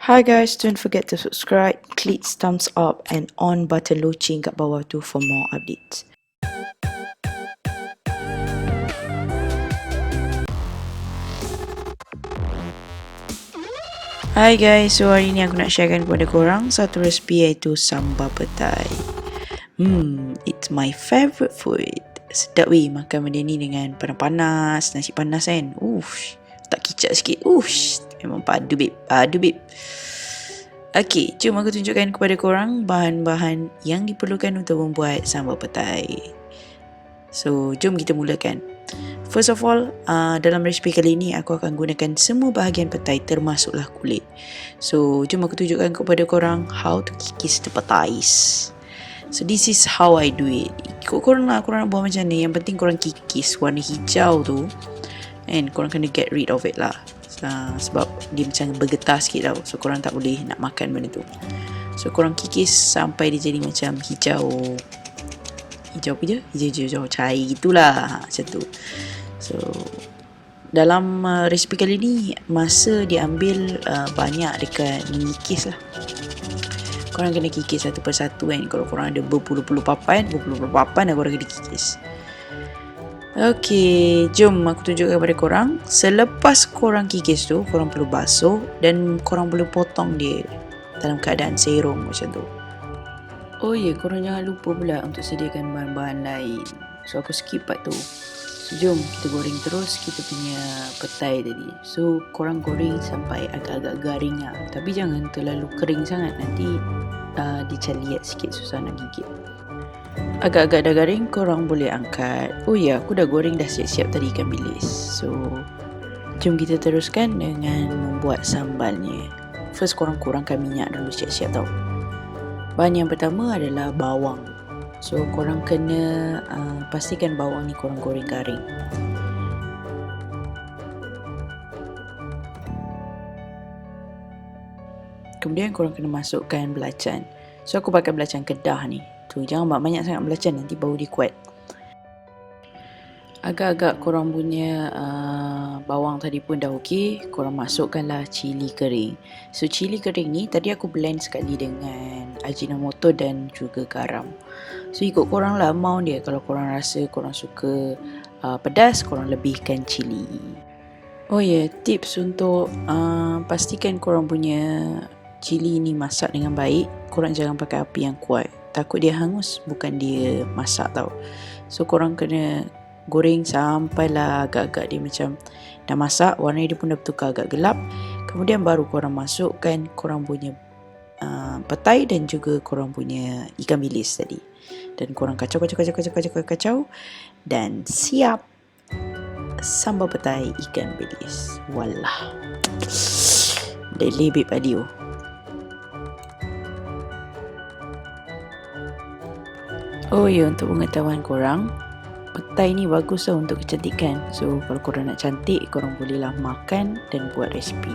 Hi guys, don't forget to subscribe, click thumbs up and on button loceng kat bawah tu for more updates. Hi guys, so hari ni aku nak sharekan kepada korang satu resipi iaitu sambal petai. It's my favourite food. Sedap weh makan benda ni dengan panas-panas, nasi panas kan. Tak kicap sikit. Memang padu babe, Okey, jom aku tunjukkan kepada korang bahan-bahan yang diperlukan untuk membuat sambal petai. So, jom kita mulakan. First of all, dalam resipi kali ini aku akan gunakan semua bahagian petai termasuklah kulit. So, jom aku tunjukkan kepada korang how to kikis the petais. So, this is how I do it. Ikut korang lah, korang nak buat macam ni. Yang penting korang kikis warna hijau tu. And korang kena get rid of it lah. Sebab dia macam bergetar sikit tau. So korang tak boleh nak makan benda tu. So korang kikis sampai dia jadi macam hijau. Hijau apa je? Hijau cair gitulah. Macam tu. So dalam resipi kali ni masa diambil banyak dekat mengikis lah. Korang kena kikis satu persatu kan. Kalau korang ada berpuluh-puluh papan korang kena kikis. Okey, jom aku tunjukkan kepada korang. Selepas korang kikis tu, korang perlu basuh dan korang boleh potong dia dalam keadaan serong macam tu. Oh ya, korang jangan lupa pula untuk sediakan bahan-bahan lain. So aku skip part tu. So jom kita goreng terus kita punya petai tadi. So korang goreng sampai agak-agak garing lah. Tapi jangan terlalu kering sangat, nanti dia liat sikit, susah nak gigit. Agak-agak dah garing, korang boleh angkat. Oh ya, aku dah goreng dah siap-siap tadi ikan bilis. So, jom kita teruskan dengan membuat sambalnya. First, korang kurangkan minyak dulu siap-siap tau. Bahan yang pertama adalah bawang. So, korang kena pastikan bawang ni korang goreng garing. Kemudian korang kena masukkan belacan. So, aku pakai belacan Kedah ni. Tu, jangan banyak sangat belacan, nanti bau dia kuat. Agak-agak korang punya bawang tadi pun dah okey, korang masukkanlah cili kering. So cili kering ni tadi aku blend sekali dengan ajinomoto dan juga garam. So ikut korang lah amount dia. Kalau korang rasa korang suka pedas, korang lebihkan cili. Oh ya, tips untuk pastikan korang punya cili ni masak dengan baik, korang jangan pakai api yang kuat. Takut dia hangus, bukan dia masak tau. So korang kena goreng sampailah agak-agak dia macam dah masak, warna dia pun dah bertukar agak gelap. Kemudian baru korang masukkan korang punya petai dan juga korang punya ikan bilis tadi. Dan korang kacau dan siap sambal petai ikan bilis. Wallah, lebih padio. Oh ya, untuk pengetahuan korang, petai ni bagus lah untuk kecantikan. So kalau korang nak cantik, korang bolehlah makan dan buat resipi.